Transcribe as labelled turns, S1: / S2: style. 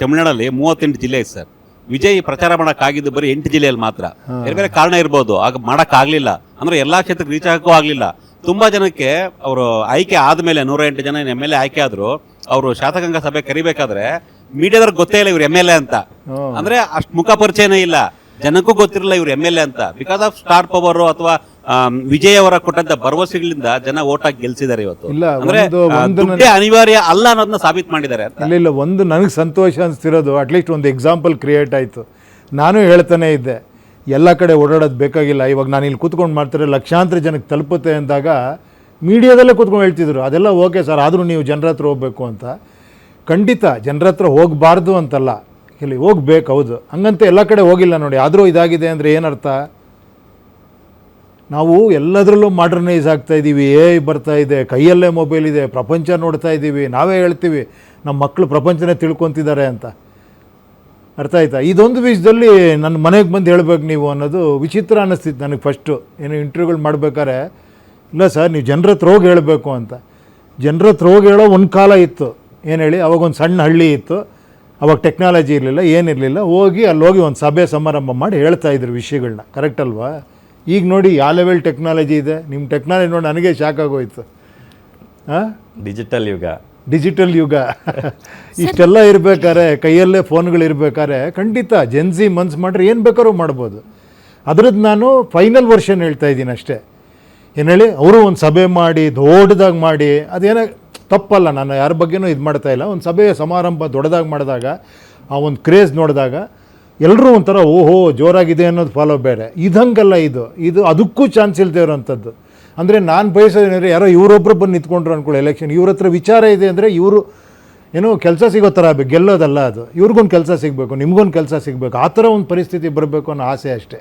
S1: ತಮಿಳುನಾಡಲ್ಲಿ 38 ಜಿಲ್ಲೆ ಇದೆ ಸರ್. ವಿಜಯ್ ಪ್ರಚಾರ ಮಾಡೋಕ್ಕಾಗಿದ್ದು ಬರೀ 8 ಜಿಲ್ಲೆಯಲ್ಲಿ ಮಾತ್ರ. ಬೇರೆ ಬೇರೆ ಕಾರಣ ಇರ್ಬೋದು, ಆಗ ಮಾಡೋಕ್ಕಾಗಲಿಲ್ಲ. ಅಂದರೆ ಎಲ್ಲ ಕ್ಷೇತ್ರಕ್ಕೆ ರೀಚ್ ಆಗೋಕ್ಕೂ ಆಗಲಿಲ್ಲ. ತುಂಬ ಜನಕ್ಕೆ ಅವರು ಆಯ್ಕೆ ಆದಮೇಲೆ 108 ಜನ MLA ಆಯ್ಕೆ ಆದರು. ಅವರು ಶಾಸಕಾಂಗ ಸಭೆ ಕರಿಬೇಕಾದ್ರೆ ಮೀಡಿಯಾದವ್ರಿಗೆ ಗೊತ್ತೇ ಇಲ್ಲ ಇವ್ರು MLA ಅಂತ. ಅಂದರೆ ಅಷ್ಟು ಮುಖ ಪರಿಚಯನೇ ಇಲ್ಲ, ಜನಕ್ಕೂ ಗೊತ್ತಿರಲಿಲ್ಲ ಇವ್ರು MLA ಅಂತ. ಬಿಕಾಸ್ ಆಫ್ ಸ್ಟಾರ್ ಪವರ್ ಅಥವಾ ವಿಜಯ್ ಅವರ ಕೊಟ್ಟಂತ ಭರವಸೆಗಳಿಂದ ಜನ ಓಟ್ ಆಗಿ ಗೆಲ್ಸಿದ್ದಾರೆ ಇವತ್ತು. ಅಂದ್ರೆ ದುಡ್ಡೇ ಅನಿವಾರ್ಯ ಅಲ್ಲ ಅನ್ನೋದನ್ನ ಸಾಬೀತು ಮಾಡಿದ್ದಾರೆ.
S2: ಇಲ್ಲ ಒಂದು ನನಗೆ ಸಂತೋಷ ಅನಿಸ್ತಿರೋದು, ಅಟ್ಲೀಸ್ಟ್ ಒಂದು ಎಕ್ಸಾಂಪಲ್ ಕ್ರಿಯೇಟ್ ಆಯಿತು. ನಾನು ಹೇಳ್ತಾನೆ ಇದ್ದೆ, ಎಲ್ಲ ಕಡೆ ಓಡಾಡೋದು ಬೇಕಾಗಿಲ್ಲ, ಇವಾಗ ನಾನು ಇಲ್ಲಿ ಕೂತ್ಕೊಂಡು ಮಾಡ್ತಾರೆ ಲಕ್ಷಾಂತರ ಜನಕ್ಕೆ ತಲುಪುತ್ತೆ ಅಂದಾಗ ಮೀಡಿಯಾದಲ್ಲೇ ಕೂತ್ಕೊಂಡು ಹೇಳ್ತಿದ್ರು ಅದೆಲ್ಲ ಓಕೆ ಸರ್, ಆದರೂ ನೀವು ಜನರ ಹತ್ರ ಹೋಗಬೇಕು ಅಂತ. ಖಂಡಿತ ಜನರ ಹತ್ರ ಹೋಗಬಾರ್ದು ಅಂತಲ್ಲ, ಇಲ್ಲಿ ಹೋಗ್ಬೇಕು, ಹೌದು. ಹಂಗಂತ ಎಲ್ಲ ಕಡೆ ಹೋಗಿಲ್ಲ ನೋಡಿ. ಆದರೂ ಇದಾಗಿದೆ ಅಂದರೆ ಏನರ್ಥ? ನಾವು ಎಲ್ಲದರಲ್ಲೂ ಮಾಡರ್ನೈಸ್ ಆಗ್ತಾ ಇದ್ದೀವಿ, ಬರ್ತಾ ಇದೆ, ಕೈಯಲ್ಲೇ ಮೊಬೈಲ್ ಇದೆ, ಪ್ರಪಂಚ ನೋಡ್ತಾ ಇದ್ದೀವಿ. ನಾವೇ ಹೇಳ್ತೀವಿ ನಮ್ಮ ಮಕ್ಕಳು ಪ್ರಪಂಚನೇ ತಿಳ್ಕೊತಿದ್ದಾರೆ ಅಂತ. ಅರ್ಥ ಆಯ್ತಾ? ಇದೊಂದು ವಿಷಯದಲ್ಲಿ ನನ್ನ ಮನೆಗೆ ಬಂದು ಹೇಳ್ಬೇಕು ನೀವು ಅನ್ನೋದು ವಿಚಿತ್ರ ಅನ್ನಿಸ್ತಿತ್ತು ನನಗೆ. ಫಸ್ಟು ಏನು ಇಂಟರ್ವ್ಯೂಗಳು ಮಾಡ್ಬೇಕಾದ್ರೆ, ಇಲ್ಲ ಸರ್ ನೀವು ಜನರ ಹತ್ರ ಹೋಗಿ ಹೇಳಬೇಕು ಅಂತ. ಜನರ ಹತ್ರ ಹೋಗಿ ಹೇಳೋ ಒಂದು ಕಾಲ ಇತ್ತು. ಏನು ಹೇಳಿ, ಅವಾಗೊಂದು ಸಣ್ಣ ಹಳ್ಳಿ ಇತ್ತು, ಅವಾಗ ಟೆಕ್ನಾಲಜಿ ಇರಲಿಲ್ಲ, ಏನಿರಲಿಲ್ಲ. ಹೋಗಿ ಅಲ್ಲಿ ಒಂದು ಸಭೆ ಸಮಾರಂಭ ಮಾಡಿ ಹೇಳ್ತಾಯಿದ್ರು ವಿಷಯಗಳನ್ನ. ಕರೆಕ್ಟ್ ಅಲ್ವಾ? ಈಗ ನೋಡಿ ಯಾವ ಲೆವೆಲ್ ಟೆಕ್ನಾಲಜಿ ಇದೆ. ನಿಮ್ಮ ಟೆಕ್ನಾಲಜಿ ನೋಡಿ ನನಗೆ ಶಾಕ್ ಆಗೋಯ್ತು. ಹಾಂ, ಡಿಜಿಟಲ್ ಯುಗ ಇಷ್ಟೆಲ್ಲ ಇರಬೇಕಾದ್ರೆ, ಕೈಯಲ್ಲೇ ಫೋನ್ಗಳಿರ್ಬೇಕಾದ್ರೆ ಖಂಡಿತ ಜೆನ್ಸಿ ಮನ್ಸು ಮಾಡ್ರೆ ಏನು ಬೇಕಾದ್ರೂ ಮಾಡ್ಬೋದು. ಅದ್ರದ್ದು ನಾನು ಫೈನಲ್ ವರ್ಷನ್ ಹೇಳ್ತಾ ಇದ್ದೀನಿ ಅಷ್ಟೇ. ಏನು ಹೇಳಿ, ಅವರು ಒಂದು ಸಭೆ ಮಾಡಿ ದೊಡ್ಡದಾಗಿ ಮಾಡಿ, ಅದೇನೋ ತಪ್ಪಲ್ಲ, ನಾನು ಯಾರ ಬಗ್ಗೆನೂ ಇದು ಮಾಡ್ತಾಯಿಲ್ಲ. ಒಂದು ಸಭೆ ಸಮಾರಂಭ ದೊಡ್ಡದಾಗಿ ಮಾಡಿದಾಗ ಆ ಒಂದು ಕ್ರೇಜ್ ನೋಡಿದಾಗ ಎಲ್ಲರೂ ಒಂಥರ ಓಹೋ ಜೋರಾಗಿದೆ ಅನ್ನೋದು ಫಾಲೋ ಬೇರೆ. ಇದಂಗಲ್ಲ, ಇದು ಅದಕ್ಕೂ ಚಾನ್ಸ್ ಇಲ್ಲದೆ ಇರೋವಂಥದ್ದು. ಅಂದರೆ ನಾನು ಬಯಸೋದೇನೆಂದರೆ, ಯಾರೋ ಇವರೊಬ್ಬರು ಬಂದು ನಿಂತ್ಕೊಂಡ್ರು ಅಂದ್ಕೊಳ್ಳಿ ಎಲೆಕ್ಷನ್, ಇವ್ರ ಹತ್ರ ವಿಚಾರ ಇದೆ ಅಂದರೆ ಇವರು ಏನೋ ಕೆಲಸ ಸಿಗೋ ಥರ ಆಗಬೇಕು. ಗೆಲ್ಲೋದಲ್ಲ ಅದು, ಇವ್ರಿಗೊಂದು ಕೆಲಸ ಸಿಗಬೇಕು, ನಿಮ್ಗೊಂದು ಕೆಲಸ ಸಿಗಬೇಕು, ಆ ಥರ ಒಂದು ಪರಿಸ್ಥಿತಿ ಬರಬೇಕು ಅನ್ನೋ ಆಸೆ ಅಷ್ಟೇ.